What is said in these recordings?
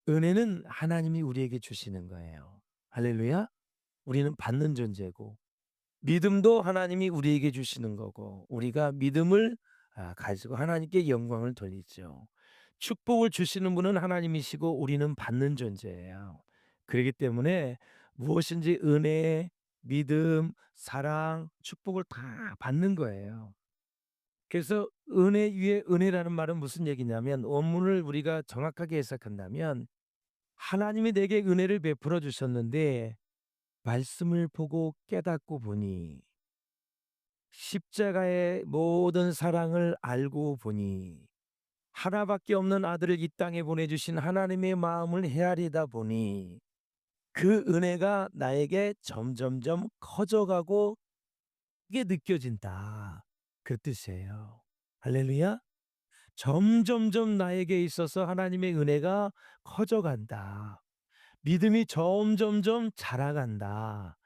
은혜는 하나님이 우리에게 주시는 거예요. 할렐루야. 우리는 받는 존재고, 믿음도 하나님이 우리에게 주시는 거고, 우리가 믿음을 가지고 하나님께 영광을 돌리죠. 축복을 주시는 분은 하나님이시고 우리는 받는 존재예요. 그렇기 때문에 무엇인지 은혜, 믿음, 사랑, 축복을 다 받는 거예요. 그래서 은혜 위에 은혜라는 말은 무슨 얘기냐면, 원문을 우리가 정확하게 해석한다면 하나님이 내게 은혜를 베풀어 주셨는데 말씀을 보고 깨닫고 보니, 십자가의 모든 사랑을 알고 보니, 하나밖에 없는 아들을 이 땅에 보내주신 하나님의 마음을 헤아리다 보니 그 은혜가 나에게 점점점 커져가고 이게 느껴진다. 그 뜻이에요. 할렐루야. 점점점 나에게 있어서 하나님의 은혜가 커져간다. 믿음이 점점점 자라간다.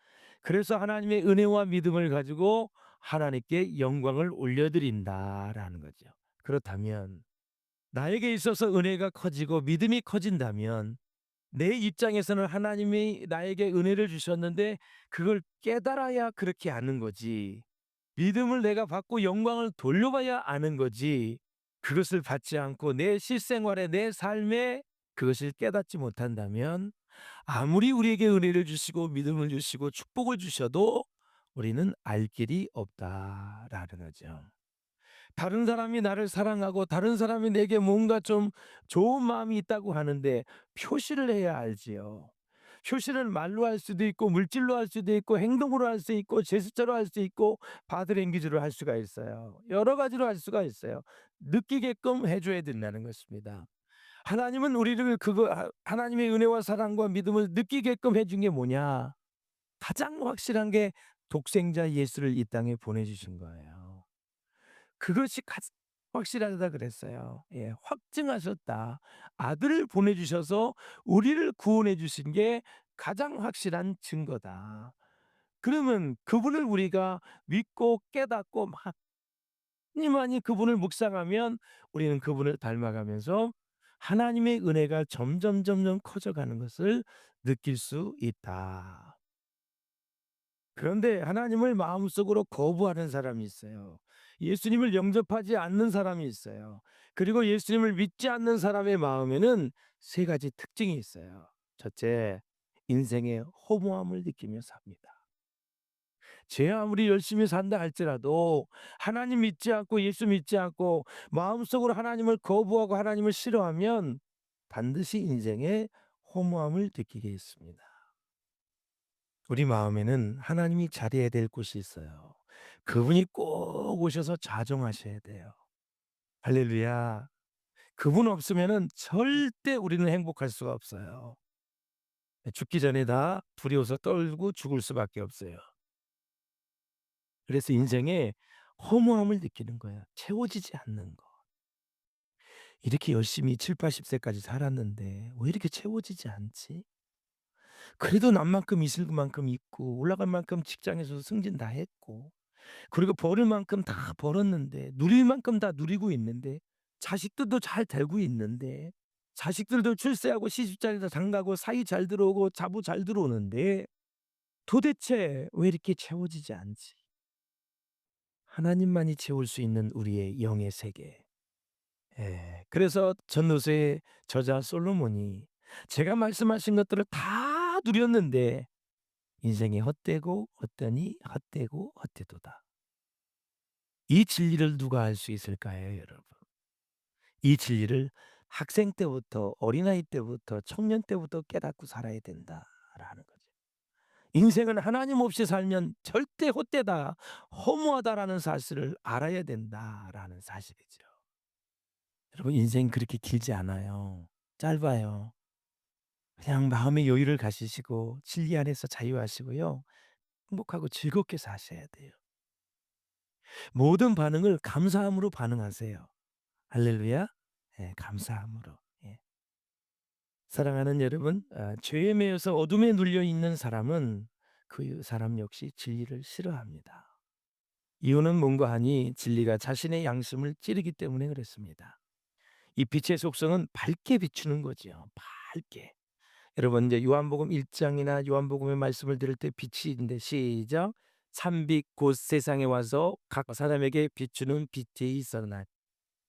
그래서 하나님의 은혜와 믿음을 가지고 하나님께 영광을 올려드린다라는 거죠. 그렇다면 나에게 있어서 은혜가 커지고 믿음이 커진다면 내 입장에서는 하나님이 나에게 은혜를 주셨는데 그걸 깨달아야 그렇게 아는 거지. 믿음을 내가 받고 영광을 돌려봐야 아는 거지. 그것을 받지 않고 내 실생활에 내 삶에 그것을 깨닫지 못한다면 아무리 우리에게 은혜를 주시고 믿음을 주시고 축복을 주셔도 우리는 알 길이 없다라는 거죠. 다른 사람이 나를 사랑하고 다른 사람이 내게 뭔가 좀 좋은 마음이 있다고 하는데 표시를 해야 알지요. 표시를 말로 할 수도 있고 물질로 할 수도 있고 행동으로 할 수 있고 제스처로 할 수 있고 바디랭귀지로 할 수가 있어요. 여러 가지로 할 수가 있어요. 느끼게끔 해 줘야 된다는 것입니다. 하나님은 우리를 하나님의 은혜와 사랑과 믿음을 느끼게끔 해준 게 뭐냐? 가장 확실한 게 독생자 예수를 이 땅에 보내 주신 거예요. 그것이 가장 확실하다 그랬어요. 예. 확증하셨다. 아들을 보내 주셔서 우리를 구원해 주신 게 가장 확실한 증거다. 그러면 그분을 우리가 믿고 깨닫고 많이 그분을 묵상하면 우리는 그분을 닮아가면서 하나님의 은혜가 점점 커져가는 것을 느낄 수 있다. 그런데 하나님을 마음속으로 거부하는 사람이 있어요. 예수님을 영접하지 않는 사람이 있어요. 그리고 예수님을 믿지 않는 사람의 마음에는 세 가지 특징이 있어요. 첫째, 인생의 허무함을 느끼며 삽니다. 제 아무리 열심히 산다 할지라도 하나님 믿지 않고 예수 믿지 않고 마음속으로 하나님을 거부하고 하나님을 싫어하면 반드시 인생에 허무함을 느끼게 했습니다. 우리 마음에는 하나님이 자리해야 될 곳이 있어요. 그분이 꼭 오셔서 좌정하셔야 돼요. 할렐루야. 그분 없으면은 절대 우리는 행복할 수가 없어요. 죽기 전에 다 두려워서 떨고 죽을 수밖에 없어요. 그래서 인생에 허무함을 느끼는 거야. 채워지지 않는 거. 이렇게 열심히 70-80 세까지 살았는데 왜 이렇게 채워지지 않지? 그래도 남만큼 있을 만큼 있고 올라갈 만큼 직장에서 승진 다 했고 그리고 벌을 만큼 다 벌었는데 누릴 만큼 다 누리고 있는데 자식들도 잘 되고 있는데 자식들도 출세하고 시집잘 장가고 사이 잘 들어오고 자부 잘 들어오는데 도대체 왜 이렇게 채워지지 않지? 하나님만이 채울 수 있는 우리의 영의 세계. 예. 그래서 전도서의 저자 솔로몬이 제가 말씀하신 것들을 다 누렸는데 인생이 헛되고 헛되니 헛되고 헛되도다. 이 진리를 누가 알 수 있을까요, 여러분? 이 진리를 학생 때부터 어린아이 때부터 청년 때부터 깨닫고 살아야 된다라는 거죠. 인생은 하나님 없이 살면 절대 헛되다, 허무하다라는 사실을 알아야 된다라는 사실이죠. 여러분 인생 그렇게 길지 않아요. 짧아요. 그냥 마음의 여유를 가지시고 진리 안에서 자유하시고요. 행복하고 즐겁게 사셔야 돼요. 모든 반응을 감사함으로 반응하세요. 할렐루야. 예, 감사함으로. 예. 사랑하는 여러분, 죄에 매여서 어둠에 눌려 있는 사람은 그 사람 역시 진리를 싫어합니다. 이유는 뭔가 하니 진리가 자신의 양심을 찌르기 때문에 그렇습니다. 이 빛의 속성은 밝게 비추는 거지요. 밝게. 여러분 이제 요한복음 1 장이나 요한복음의 말씀을 들을 때 빛인데 시작. "삼빛 곧 세상에 와서 각 사람에게 비추는 빛이 있었나니."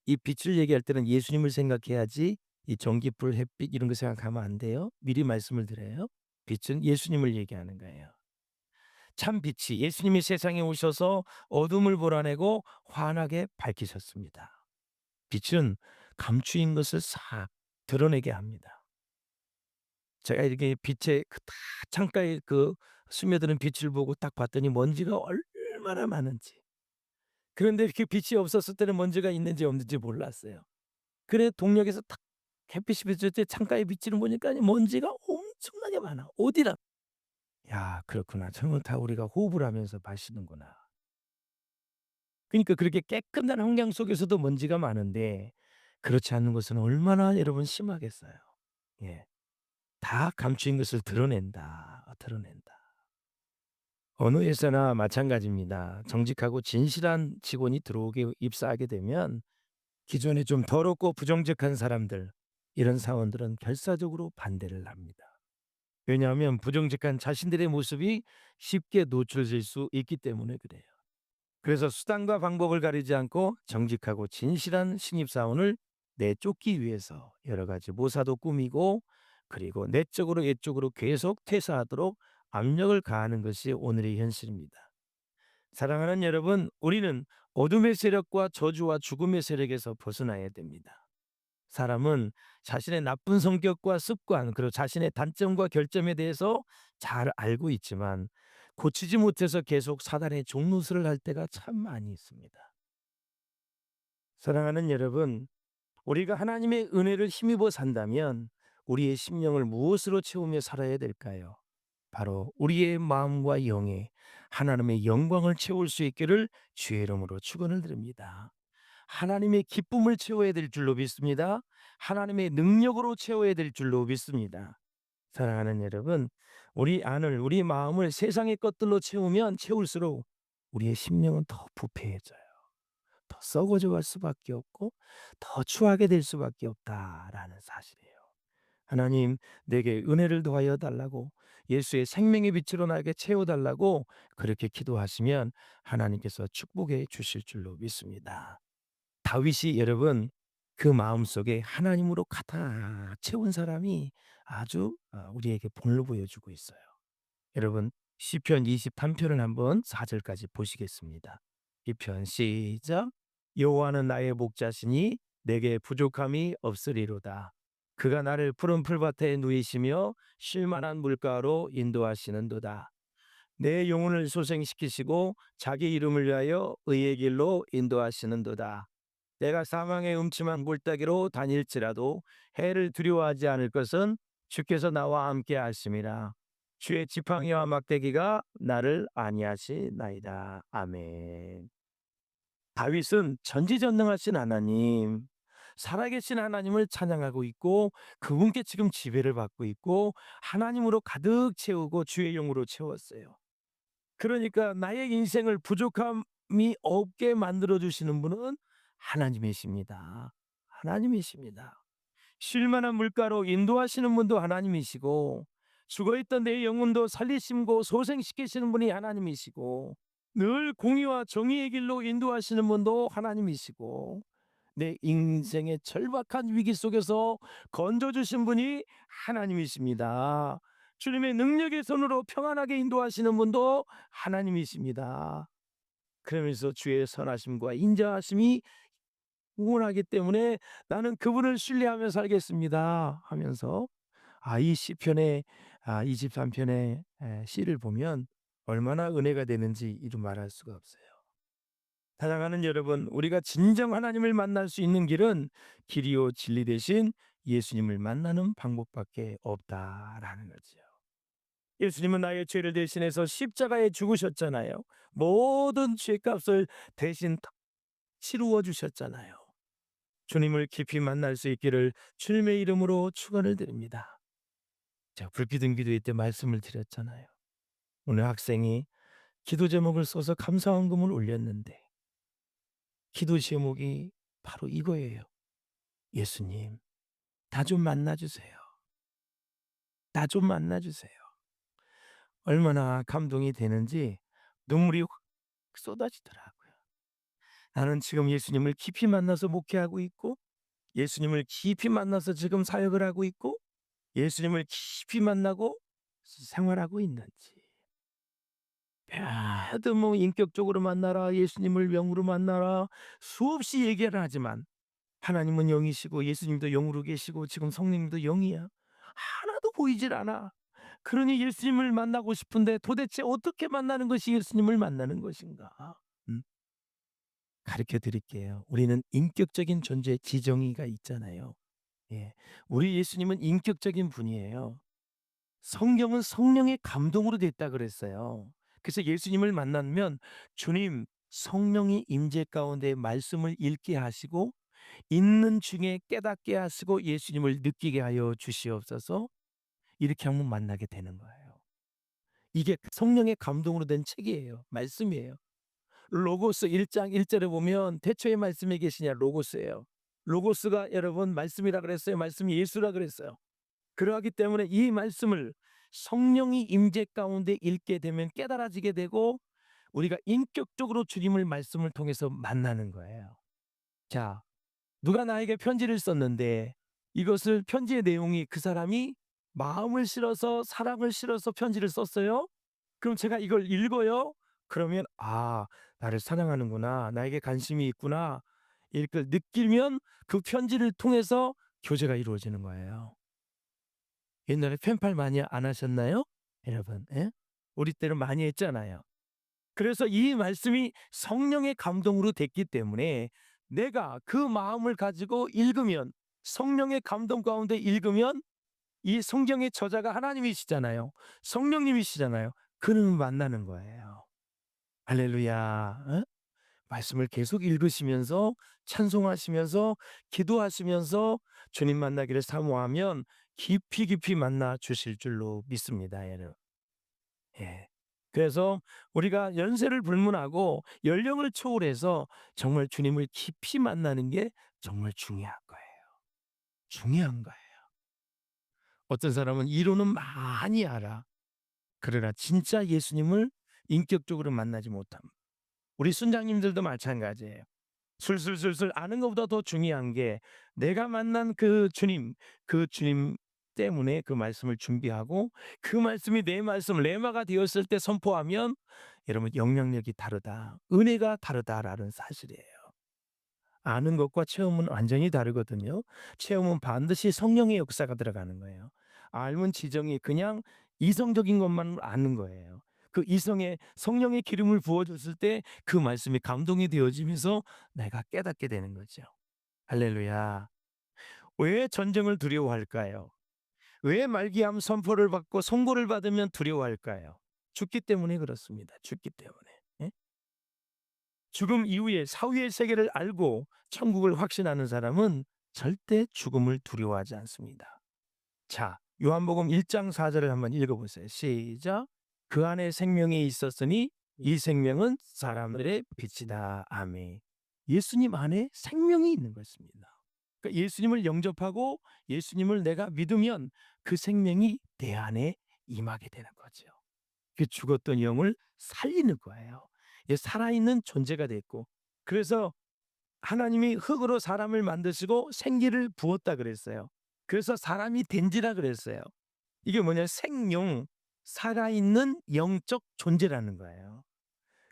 이 빛을 얘기할 때는 예수님을 생각해야지 이 전기불, 햇빛 이런 거 생각하면 안 돼요. 미리 말씀을 드려요. 빛은 예수님을 얘기하는 거예요. 참 빛이 예수님이 세상에 오셔서 어둠을 몰아내고 환하게 밝히셨습니다. 빛은 감추인 것을 싹 드러내게 합니다. 제가 이렇게 빛에 그 딱 창가에 그 스며드는 빛을 보고 딱 봤더니 먼지가 얼마나 많은지. 그런데 그 빛이 없었을 때는 먼지가 있는지 없는지 몰랐어요. 그래 동력에서 딱 햇빛이 비칠 때 창가에 비치는 보니까 먼지가 엄청나게 많아. 어디나. 야 그렇구나. 저건 다 우리가 호흡을 하면서 마시는구나. 그러니까 그렇게 깨끗한 환경 속에서도 먼지가 많은데 그렇지 않은 것은 얼마나 여러분 심하겠어요. 예. 다 감추인 것을 드러낸다. 드러낸다. 어느 회사나 마찬가지입니다. 정직하고 진실한 직원이 들어오게 입사하게 되면 기존에 좀 더럽고 부정직한 사람들, 이런 사원들은 결사적으로 반대를 합니다. 왜냐하면 부정직한 자신들의 모습이 쉽게 노출될 수 있기 때문에 그래요. 그래서 수단과 방법을 가리지 않고 정직하고 진실한 신입사원을 내쫓기 위해서 여러 가지 모사도 꾸미고, 그리고 내적으로 외적으로 계속 퇴사하도록 압력을 가하는 것이 오늘의 현실입니다. 사랑하는 여러분, 우리는 어둠의 세력과 저주와 죽음의 세력에서 벗어나야 됩니다. 사람은 자신의 나쁜 성격과 습관, 그리고 자신의 단점과 결점에 대해서 잘 알고 있지만 고치지 못해서 계속 사단의 종노릇을 할 때가 참 많이 있습니다. 사랑하는 여러분, 우리가 하나님의 은혜를 힘입어 산다면 우리의 심령을 무엇으로 채우며 살아야 될까요? 바로 우리의 마음과 영에 하나님의 영광을 채울 수 있기를 주의 이름으로 축원을 드립니다. 하나님의 기쁨을 채워야 될 줄로 믿습니다. 하나님의 능력으로 채워야 될 줄로 믿습니다. 사랑하는 여러분, 우리 안을, 우리 마음을 세상의 것들로 채우면 채울수록 우리의 심령은 더 부패해져요. 더 썩어져 갈 수밖에 없고 더 추하게 될 수밖에 없다라는 사실이에요. 하나님, 내게 은혜를 더하여 달라고, 예수의 생명의 빛으로 나에게 채워 달라고 그렇게 기도하시면 하나님께서 축복해 주실 줄로 믿습니다. 다윗이 여러분 그 마음속에 하나님으로 가득 채운 사람이 아주 우리에게 본을 보여주고 있어요. 여러분 시편 23편을 한번 4절까지 보시겠습니다. 이 편 시작. 여호와는 나의 목자시니 내게 부족함이 없으리로다. 그가 나를 푸른 풀밭에 누이시며 쉴 만한 물가로 인도하시는도다. 내 영혼을 소생시키시고 자기 이름을 위하여 의의 길로 인도하시는도다. 내가 사망의 음침한 물다기로 다닐지라도 해를 두려워하지 않을 것은 주께서 나와 함께 하심이라. 주의 지팡이와 막대기가 나를 안위하시나이다. 아멘. 다윗은 전지전능하신 하나님, 살아계신 하나님을 찬양하고 있고 그분께 지금 지배를 받고 있고 하나님으로 가득 채우고 주의 영으로 채웠어요. 그러니까 나의 인생을 부족함이 없게 만들어 주시는 분은 하나님이십니다. 하나님이십니다. 쉴 만한 물가로 인도하시는 분도 하나님이시고 죽어 있던 내 영혼도 살리시고 소생시키시는 분이 하나님이시고 늘 공의와 정의의 길로 인도하시는 분도 하나님이시고 내 인생의 절박한 위기 속에서 건져 주신 분이 하나님이십니다. 주님의 능력의 손으로 평안하게 인도하시는 분도 하나님이십니다. 그러면서 주의 선하심과 인자하심이 응원하기 때문에 나는 그분을 신뢰하며 살겠습니다 하면서 이 시편의 23편의 시를 보면 얼마나 은혜가 되는지 이루 말할 수가 없어요. 사랑하는 여러분, 우리가 진정 하나님을 만날 수 있는 길은 길이요 진리 대신 예수님을 만나는 방법밖에 없다라는 거죠. 예수님은 나의 죄를 대신해서 십자가에 죽으셨잖아요. 모든 죄값을 대신 다 치루어 주셨잖아요. 주님을 깊이 만날 수 있기를 주님의 이름으로 축원을 드립니다. 제가 불기둥 기도회 때 말씀을 드렸잖아요. 오늘 학생이 기도 제목을 써서 감사헌금을 올렸는데 기도 제목이 바로 이거예요. 예수님, 나 좀 만나 주세요. 나 좀 만나 주세요." 얼마나 감동이 되는지 눈물이 확 쏟아지더라고요. 나는 지금 예수님을 깊이 만나서 목회하고 있고, 예수님을 깊이 만나서 지금 사역을 하고 있고, 예수님을 깊이 만나고 생활하고 있는지. 하도 뭐 인격적으로 만나라, 예수님을 영으로 만나라 수없이 얘기를 하지만 하나님은 영이시고 예수님도 영으로 계시고 지금 성령님도 영이야. 하나도 보이질 않아. 그러니 예수님을 만나고 싶은데 도대체 어떻게 만나는 것이 예수님을 만나는 것인가? 음, 가르쳐 드릴게요. 우리는 인격적인 존재 지정의가 있잖아요. 예. 우리 예수님은 인격적인 분이에요. 성경은 성령의 감동으로 됐다 그랬어요. 그래서 예수님을 만나면 주님 성령이 임재 가운데 말씀을 읽게 하시고 있는 중에 깨닫게 하시고 예수님을 느끼게 하여 주시옵소서. 이렇게 하면 만나게 되는 거예요. 이게 성령의 감동으로 된 책이에요. 말씀이에요. 로고스 1장 1 절에 보면 태초에 말씀이 계시냐 로고스예요. 로고스가 여러분 말씀이라 그랬어요. 말씀이 예수라 그랬어요. 그러하기 때문에 이 말씀을 성령이 임재 가운데 읽게 되면 깨달아지게 되고 우리가 인격적으로 주님을 말씀을 통해서 만나는 거예요. 자, 누가 나에게 편지를 썼는데 이것을 편지의 내용이 그 사람이 마음을 실어서 사랑을 실어서 편지를 썼어요. 그럼 제가 이걸 읽어요. 그러면 '아 나를 사랑하는구나. 나에게 관심이 있구나.' 이걸 느끼면 그 편지를 통해서 교제가 이루어지는 거예요. 옛날에 펜팔 많이 안 하셨나요? 여러분 예? 우리 때는 많이 했잖아요. 그래서 이 말씀이 성령의 감동으로 됐기 때문에 내가 그 마음을 가지고 읽으면 성령의 감동 가운데 읽으면 이 성경의 저자가 하나님이시잖아요. 성령님이시잖아요. 그는 만나는 거예요. 할렐루야. 어? 말씀을 계속 읽으시면서 찬송하시면서 기도하시면서 주님 만나기를 사모하면 깊이 깊이 만나 주실 줄로 믿습니다. 여러분. 예. 그래서 우리가 연세를 불문하고 연령을 초월해서 정말 주님을 깊이 만나는 게 정말 중요한 거예요. 중요한 거예요. 어떤 사람은 이론은 많이 알아. 그러나 진짜 예수님을 인격적으로 만나지 못함. 우리 순장님들도 마찬가지예요. 술술술술 아는 것보다 더 중요한 게 내가 만난 그 주님 때문에 그 말씀을 준비하고 그 말씀이 내 말씀 레마가 되었을 때 선포하면 여러분 영향력이 다르다. 은혜가 다르다라는 사실이에요. 아는 것과 체험은 완전히 다르거든요. 체험은 반드시 성령의 역사가 들어가는 거예요. 알면 지정이 그냥 이성적인 것만 아는 거예요. 그 이성에 성령의 기름을 부어 줬을 때 그 말씀이 감동이 되어지면서 내가 깨닫게 되는 거죠. 할렐루야. 왜 전쟁을 두려워할까요? 왜 말기암 선포를 받고 선고를 받으면 두려워할까요? 죽기 때문에 그렇습니다. 죽기 때문에. 예? 죽음 이후에 사후의 세계를 알고 천국을 확신하는 사람은 절대 죽음을 두려워하지 않습니다. 자, 요한복음 1장 4 절을 한번 읽어 보세요. 시작. 그 안에 생명이 있었으니 이 생명은 사람들의 빛이다. 아멘. 예수님 안에 생명이 있는 것입니다. 그러니까 예수님을 영접하고 예수님을 내가 믿으면 그 생명이 내 안에 임하게 되는 거죠. 그 죽었던 영을 살리는 거예요. 이 살아있는 존재가 됐고 그래서 하나님이 흙으로 사람을 만드시고 생기를 부었다 그랬어요. 그래서 사람이 된지라 그랬어요. 이게 뭐냐 생용, 살아있는 영적 존재라는 거예요.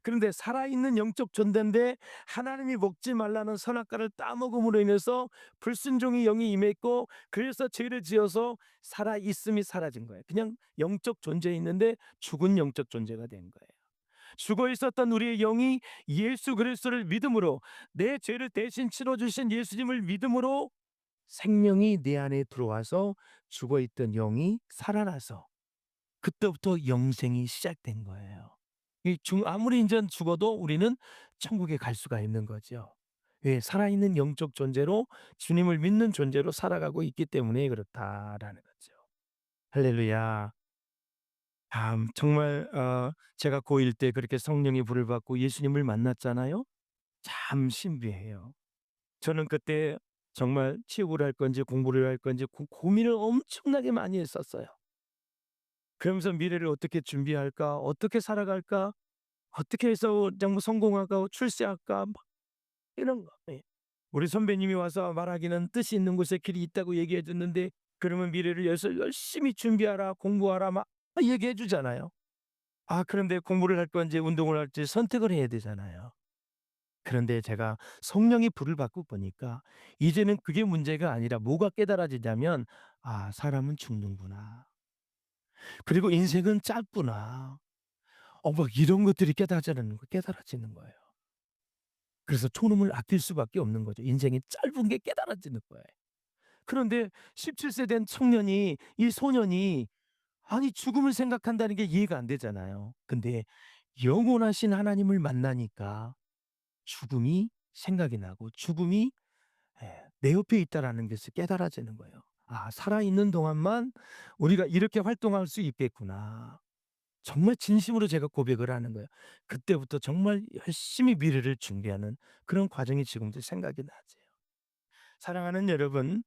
그런데 살아있는 영적 존재인데 하나님이 먹지 말라는 선악과를 따먹음으로 인해서 불순종의 영이 임했고 그래서 죄를 지어서 살아있음이 사라진 거예요. 그냥 영적 존재에 있는데 죽은 영적 존재가 된 거예요. 죽어 있었던 우리의 영이 예수 그리스도를 믿음으로 내 죄를 대신 치러 주신 예수님을 믿음으로 생명이 내 안에 들어와서 죽어 있던 영이 살아나서 그때부터 영생이 시작된 거예요. 아무리 인제 죽어도 우리는 천국에 갈 수가 있는 거죠. 예, 살아있는 영적 존재로 주님을 믿는 존재로 살아가고 있기 때문에 그렇다라는 거죠. 할렐루야. 정말 제가 고1 때 그렇게 성령의 불을 받고 예수님을 만났잖아요. 참 신비해요. 저는 그때 정말 취업을 할 건지 공부를 할 건지 고민을 엄청나게 많이 했었어요. 그러면서 미래를 어떻게 준비할까? 어떻게 살아갈까? 어떻게 해서 정말 성공할까? 출세할까? 막 이런 거. 예. 우리 선배님이 와서 말하기는 뜻이 있는 곳에 길이 있다고 얘기해 줬는데 그러면 미래를 위해서 열심히 준비하라, 공부하라 막 얘기해 주잖아요. 그런데 공부를 할 건지 운동을 할지 선택을 해야 되잖아요. 그런데 제가 성령이 불을 받고 보니까 이제는 그게 문제가 아니라 뭐가 깨달아지냐면 '아 사람은 죽는구나. 그리고 인생은 짧구나.' 막 이런 것들이 깨달아지는 거예요. 그래서 초놈을 아낄 수밖에 없는 거죠. 인생이 짧은 게 깨달아지는 거예요. 그런데 17세 된 청년이 이 소년이 아니 죽음을 생각한다는 게 이해가 안 되잖아요. 근데 영원하신 하나님을 만나니까 죽음이 생각이 나고 죽음이 내 옆에 있다라는 것을 깨달아지는 거예요. '아 살아있는 동안만 우리가 이렇게 활동할 수 있겠구나.' 정말 진심으로 제가 고백을 하는 거예요. 그때부터 정말 열심히 미래를 준비하는 그런 과정이 지금도 생각이 나죠. 사랑하는 여러분,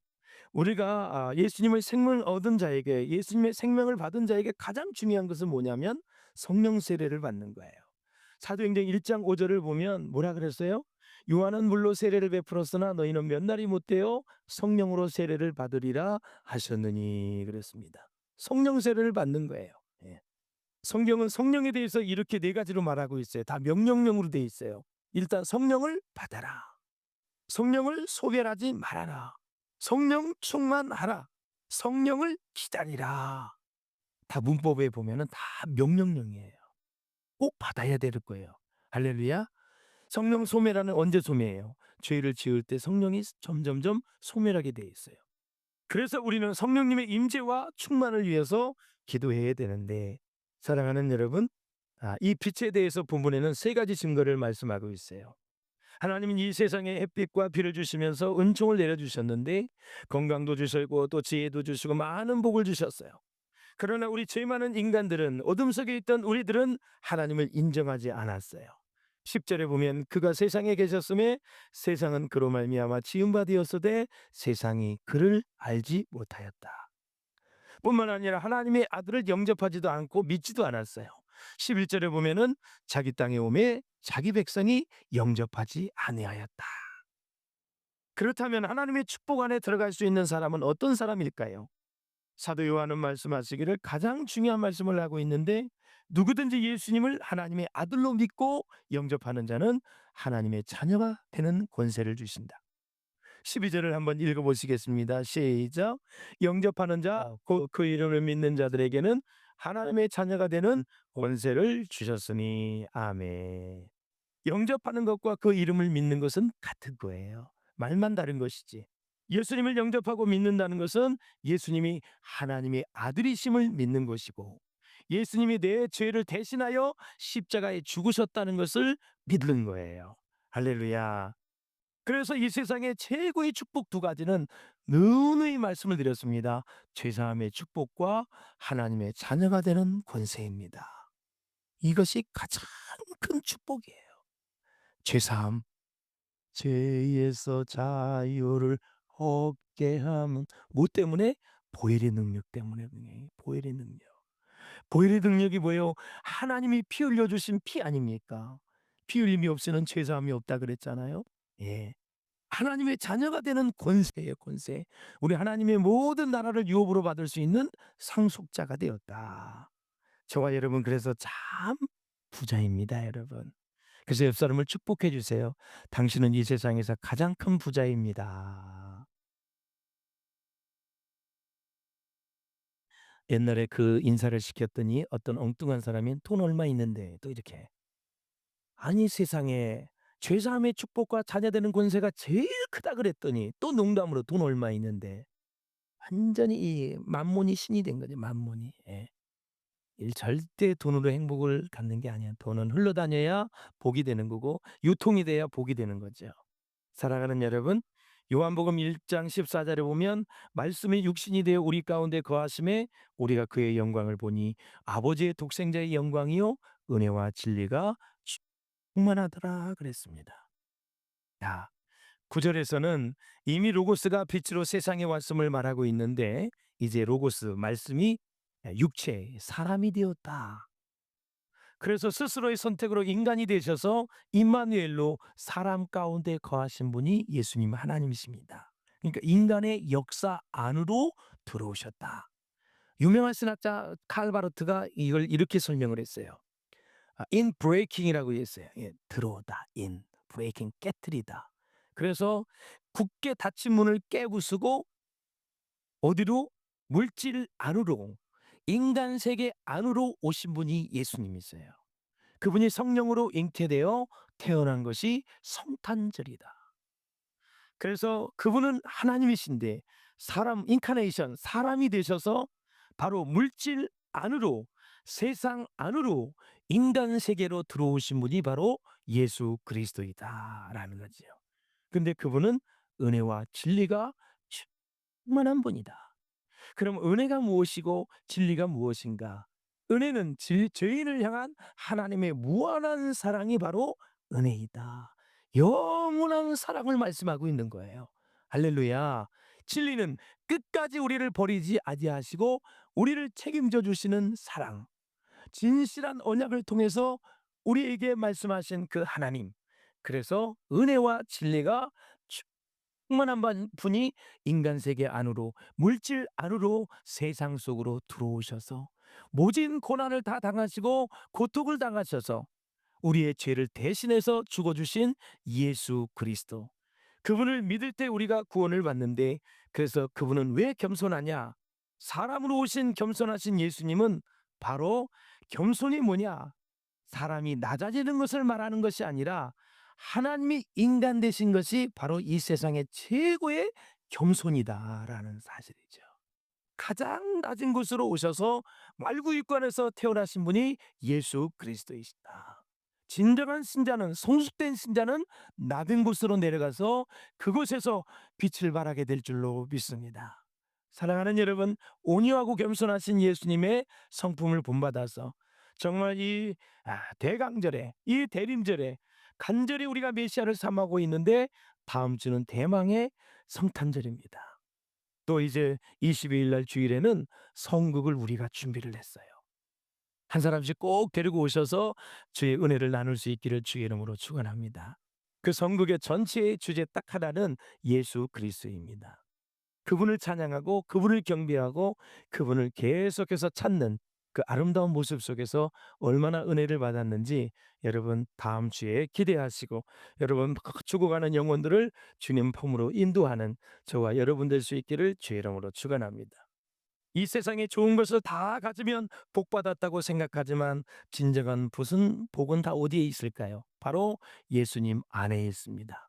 우리가 예수님의 생명을 얻은 자에게 예수님의 생명을 받은 자에게 가장 중요한 것은 뭐냐면 성령 세례를 받는 거예요. 사도행전 1장 5 절을 보면 뭐라 그랬어요? "요한은 물로 세례를 베풀었으나 너희는 몇 날이 못 되어 성령으로 세례를 받으리라 하셨느니." 그랬습니다. 성령 세례를 받는 거예요. 예. 성경은 성령에 대해서 이렇게 네 가지로 말하고 있어요. 다 명령형으로 돼 있어요. 일단 성령을 받아라. 성령을 소멸하지 말아라. 성령 충만하라. 성령을 기다리라. 다 문법에 보면은 다 명령형이에요. 꼭 받아야 될 거예요. 할렐루야. 성령 소멸하는 언제 소멸해요? 죄를 지을 때 성령이 점점점 소멸하게 돼 있어요. 그래서 우리는 성령님의 임재와 충만을 위해서 기도해야 되는데 사랑하는 여러분, 이 빛에 대해서 본문에는 세 가지 증거를 말씀하고 있어요. 하나님은 이 세상에 햇빛과 비를 주시면서 은총을 내려 주셨는데 건강도 주시고 또 지혜도 주시고 많은 복을 주셨어요. 그러나 우리 죄 많은 인간들은 어둠 속에 있던 우리들은 하나님을 인정하지 않았어요. 10 절에 보면 그가 세상에 계셨음에 세상은 그로 말미암아 지은 바 되었으되 세상이 그를 알지 못하였다. 뿐만 아니라 하나님의 아들을 영접하지도 않고 믿지도 않았어요. 11 절에 보면은 자기 땅에 오매 자기 백성이 영접하지 아니하였다. 그렇다면 하나님의 축복 안에 들어갈 수 있는 사람은 어떤 사람일까요? 사도 요한은 말씀하시기를 가장 중요한 말씀을 하고 있는데 누구든지 예수님을 하나님의 아들로 믿고 영접하는 자는 하나님의 자녀가 되는 권세를 주신다. 12절을 한번 읽어 보시겠습니다. 시작. 영접하는 자, 곧 그 이름을 믿는 자들에게는 하나님의 자녀가 되는 권세를 주셨으니. 아멘. 영접하는 것과 그 이름을 믿는 것은 같은 거예요. 말만 다른 것이지. 예수님을 영접하고 믿는다는 것은 예수님이 하나님의 아들이심을 믿는 것이고 예수님이 내 죄를 대신하여 십자가에 죽으셨다는 것을 믿는 거예요. 할렐루야. 그래서 이 세상의 최고의 축복 두 가지는 누누이 말씀을 드렸습니다. 죄사함의 축복과 하나님의 자녀가 되는 권세입니다. 이것이 가장 큰 축복이에요. 죄사함, 죄에서 자유를 얻게 함은 뭐 때문에? 보혈의 능력 때문에 보혈의 능력. 보혈의 능력이 뭐예요? 하나님이 피 흘려 주신 피 아닙니까? 피 흘림이 없이는 죄사함이 없다 그랬잖아요. 예. 하나님의 자녀가 되는 권세예요, 권세. 우리 하나님의 모든 나라를 유업으로 받을 수 있는 상속자가 되었다. 저와 여러분 그래서 참 부자입니다, 여러분. 그래서 옆 사람을 축복해 주세요. 당신은 이 세상에서 가장 큰 부자입니다. 옛날에 그 인사를 시켰더니 어떤 엉뚱한 사람이 "돈 얼마 있는데." 또 이렇게. 아니 세상에 죄사함의 축복과 자녀 되는 권세가 제일 크다 그랬더니 또 농담으로 "돈 얼마 있는데." 완전히 이 만몬이 신이 된 거죠, 만몬이. 예. 이 절대 돈으로 행복을 갖는 게 아니야. 돈은 흘러다녀야 복이 되는 거고 유통이 돼야 복이 되는 거죠. 사랑하는 여러분, 요한복음 1장 14 절에 보면 말씀이 육신이 되어 우리 가운데 거하심에 우리가 그의 영광을 보니 아버지의 독생자의 영광이요 은혜와 진리가 충만하더라 그랬습니다. 야, 9 절에서는 이미 로고스가 빛으로 세상에 왔음을 말하고 있는데 이제 로고스 말씀이 육체 사람이 되었다. 그래서 스스로의 선택으로 인간이 되셔서 임마누엘로 사람 가운데 거하신 분이 예수님 하나님이십니다. 그러니까 인간의 역사 안으로 들어오셨다. 유명한 신학자 칼 바르트가 이걸 이렇게 설명을 했어요. in breaking이라고 했어요. 예, 들어오다. in breaking 깨뜨리다. 그래서 굳게 닫힌 문을 깨부수고 어디로? 물질 안으로, 인간 세계 안으로 오신 분이 예수님이세요. 그분이 성령으로 잉태되어 태어난 것이 성탄절이다. 그래서 그분은 하나님이신데 사람 인카네이션 사람이 되셔서 바로 물질 안으로 세상 안으로 인간 세계로 들어오신 분이 바로 예수 그리스도이다라는 거지요. 근데 그분은 은혜와 진리가 충만한 분이다. 그럼 은혜가 무엇이고 진리가 무엇인가? 은혜는 죄인을 향한 하나님의 무한한 사랑이 바로 은혜이다. 영원한 사랑을 말씀하고 있는 거예요. 할렐루야. 진리는 끝까지 우리를 버리지 아니하시고 우리를 책임져 주시는 사랑. 진실한 언약을 통해서 우리에게 말씀하신 그 하나님. 그래서 은혜와 진리가 충만한 분이 인간 세계 안으로 물질 안으로 세상 속으로 들어오셔서 모진 고난을 다 당하시고 고통을 당하셔서 우리의 죄를 대신해서 죽어주신 예수 그리스도. 그분을 믿을 때 우리가 구원을 받는데 그래서 그분은 왜 겸손하냐? 사람으로 오신 겸손하신 예수님은 바로 겸손이 뭐냐? 사람이 낮아지는 것을 말하는 것이 아니라 하나님이 인간 되신 것이 바로 이 세상의 최고의 겸손이다라는 사실이죠. 가장 낮은 곳으로 오셔서 말구육관에서 태어나신 분이 예수 그리스도이시다. 진정한 신자는 성숙된 신자는 낮은 곳으로 내려가서 그곳에서 빛을 발하게 될 줄로 믿습니다. 사랑하는 여러분, 온유하고 겸손하신 예수님의 성품을 본받아서 정말 이 대강절에 이 대림절에 간절히 우리가 메시아를 삼하고 있는데 다음 주는 대망의 성탄절입니다. 또 이제 22일 날 주일에는 성극을 우리가 준비를 했어요. 한 사람씩 꼭 데리고 오셔서 주의 은혜를 나눌 수 있기를 주의 이름으로 축원합니다. 그 성극의 전체의 주제 딱 하나는 예수 그리스도입니다. 그분을 찬양하고 그분을 경배하고 그분을 계속해서 찾는 그 아름다운 모습 속에서 얼마나 은혜를 받았는지 여러분 다음 주에 기대하시고 여러분 죽어가는 영혼들을 주님 품으로 인도하는 저와 여러분 될 수 있기를 주의 이름으로 축원합니다. 이 세상에 좋은 것을 다 가지면 복 받았다고 생각하지만 진정한 복은 다 어디에 있을까요? 바로 예수님 안에 있습니다.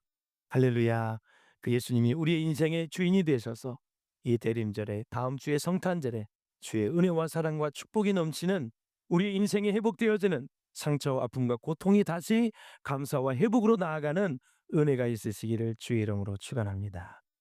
할렐루야. 그 예수님이 우리의 인생의 주인이 되셔서 이 대림절에 다음 주에 성탄절에 주의 은혜와 사랑과 축복이 넘치는 우리 인생이 회복되어지는 상처와 아픔과 고통이 다시 감사와 회복으로 나아가는 은혜가 있으시기를 주의 이름으로 축원합니다.